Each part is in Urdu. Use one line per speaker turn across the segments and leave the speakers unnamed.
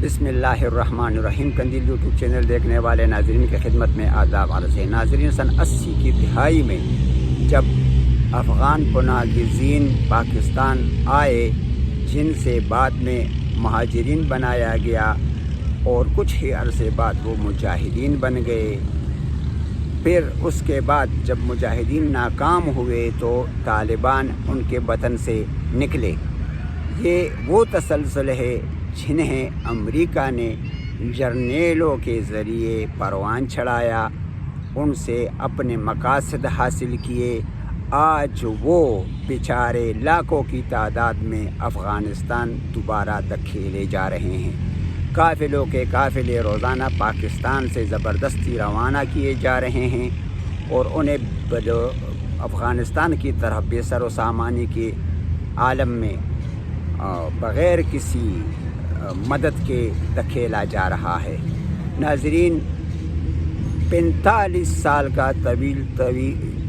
بسم اللہ الرحمن الرحیم۔ قندیل یوٹیوب چینل دیکھنے والے ناظرین کی خدمت میں آداب عرض ہے۔ ناظرین، سن 80 کی دہائی میں جب افغان پناہ گزین پاکستان آئے، جن سے بعد میں مہاجرین بنایا گیا اور کچھ ہی عرصے بعد وہ مجاہدین بن گئے، پھر اس کے بعد جب مجاہدین ناکام ہوئے تو طالبان ان کے وطن سے نکلے۔ یہ وہ تسلسل ہے جنہیں امریکہ نے جرنیلوں کے ذریعے پروان چڑھایا، ان سے اپنے مقاصد حاصل کیے۔ آج وہ بیچارے لاکھوں کی تعداد میں افغانستان دوبارہ دھکیلے جا رہے ہیں۔ قافلوں کے قافلے روزانہ پاکستان سے زبردستی روانہ کیے جا رہے ہیں اور انہیں افغانستان کی طرف بے سر و سامانی کے عالم میں بغیر کسی مدد کے دھکیلا جا رہا ہے۔ ناظرین، 45 سال کا طویل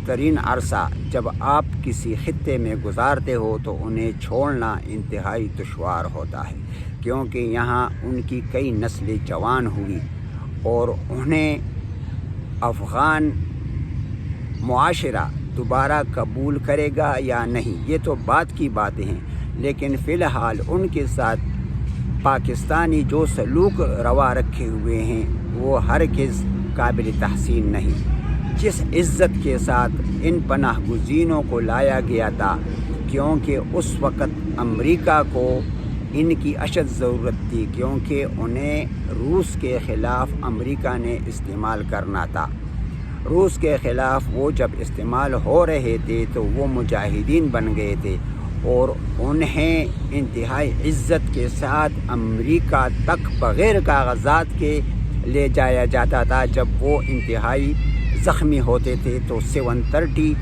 ترین عرصہ جب آپ کسی خطے میں گزارتے ہو تو انہیں چھوڑنا انتہائی دشوار ہوتا ہے، کیونکہ یہاں ان کی کئی نسلیں جوان ہوئی اور انہیں افغان معاشرہ دوبارہ قبول کرے گا یا نہیں، یہ تو بعد کی باتیں ہیں، لیکن فی الحال ان کے ساتھ پاکستانی جو سلوک روا رکھے ہوئے ہیں وہ ہرگز قابل تحسین نہیں۔ جس عزت کے ساتھ ان پناہ گزینوں کو لایا گیا تھا، کیونکہ اس وقت امریکہ کو ان کی اشد ضرورت تھی، کیونکہ انہیں روس کے خلاف امریکہ نے استعمال کرنا تھا۔ روس کے خلاف وہ جب استعمال ہو رہے تھے تو وہ مجاہدین بن گئے تھے اور انہیں انتہائی عزت کے ساتھ امریکہ تک بغیر کاغذات کے لے جایا جاتا تھا۔ جب وہ انتہائی زخمی ہوتے تھے تو 730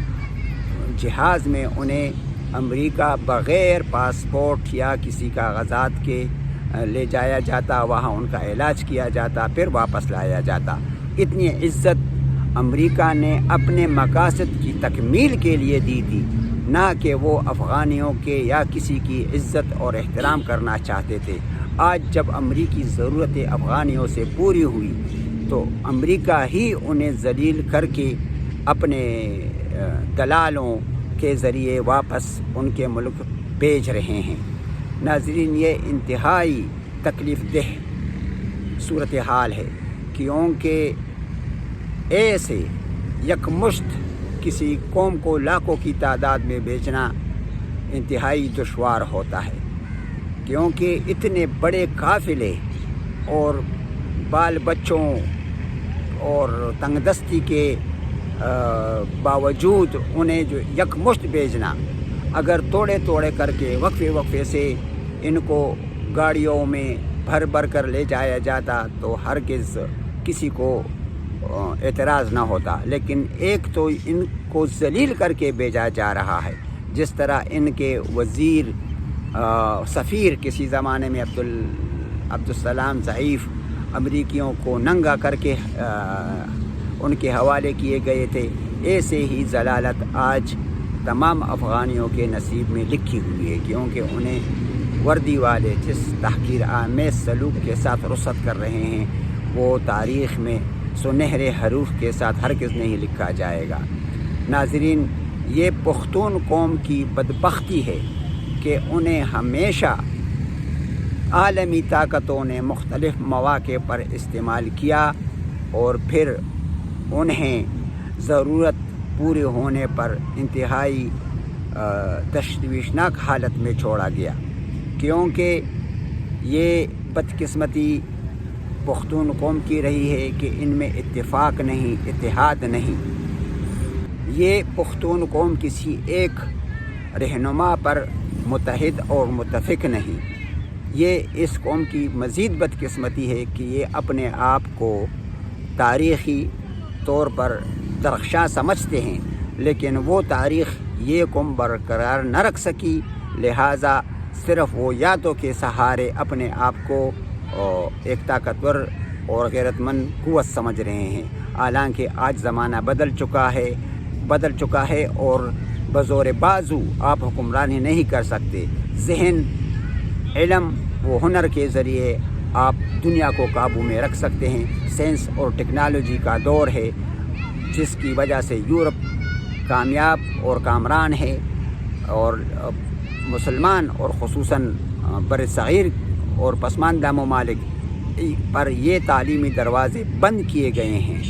جہاز میں انہیں امریکہ بغیر پاسپورٹ یا کسی کاغذات کے لے جایا جاتا، وہاں ان کا علاج کیا جاتا، پھر واپس لایا جاتا۔ اتنی عزت امریکہ نے اپنے مقاصد کی تکمیل کے لیے دی تھی، نہ کہ وہ افغانیوں کے یا کسی کی عزت اور احترام کرنا چاہتے تھے۔ آج جب امریکی ضرورتیں افغانیوں سے پوری ہوئی تو امریکہ ہی انہیں ذلیل کر کے اپنے دلالوں کے ذریعے واپس ان کے ملک بھیج رہے ہیں۔ ناظرین، یہ انتہائی تکلیف دہ صورتحال ہے، کیونکہ ایسے یکمشت کسی قوم کو لاکھوں کی تعداد میں بیچنا انتہائی دشوار ہوتا ہے، کیونکہ اتنے بڑے قافلے اور بال بچوں اور تنگ دستی کے باوجود انہیں جو یکمشت بیچنا، اگر توڑے توڑے کر کے وقفے وقفے سے ان کو گاڑیوں میں بھر بھر کر لے جایا جاتا تو ہرگز کسی کو اعتراض نہ ہوتا، لیکن ایک تو ان کو ذلیل کر کے بھیجا جا رہا ہے، جس طرح ان کے وزیر سفیر کسی زمانے میں عبدالسلام ضعیف امریکیوں کو ننگا کر کے ان کے حوالے کیے گئے تھے، ایسے ہی ضلالت آج تمام افغانیوں کے نصیب میں لکھی ہوئی ہے، کیونکہ انہیں وردی والے جس تحقیر آمیز سلوک کے ساتھ رخصت کر رہے ہیں وہ تاریخ میں سنہرے حروف کے ساتھ ہرگز نہیں لکھا جائے گا۔ ناظرین، یہ پختون قوم کی بدبختی ہے کہ انہیں ہمیشہ عالمی طاقتوں نے مختلف مواقع پر استعمال کیا اور پھر انہیں ضرورت پوری ہونے پر انتہائی تشویشناک حالت میں چھوڑا گیا، کیونکہ یہ بدقسمتی پختون قوم کی رہی ہے کہ ان میں اتفاق نہیں، اتحاد نہیں۔ یہ پختون قوم کسی ایک رہنما پر متحد اور متفق نہیں۔ یہ اس قوم کی مزید بدقسمتی ہے کہ یہ اپنے آپ کو تاریخی طور پر درخشاں سمجھتے ہیں، لیکن وہ تاریخ یہ قوم برقرار نہ رکھ سکی، لہٰذا صرف وہ یادوں کے سہارے اپنے آپ کو ایک طاقتور اور غیرت مند قوت سمجھ رہے ہیں، حالانکہ آج زمانہ بدل چکا ہے اور بزور بازو آپ حکمرانی نہیں کر سکتے۔ ذہن، علم و ہنر کے ذریعے آپ دنیا کو قابو میں رکھ سکتے ہیں۔ سائنس اور ٹیکنالوجی کا دور ہے، جس کی وجہ سے یورپ کامیاب اور کامران ہے، اور مسلمان اور خصوصاً بر صغیر اور پسماندہ ممالک پر یہ تعلیمی دروازے بند کیے گئے ہیں۔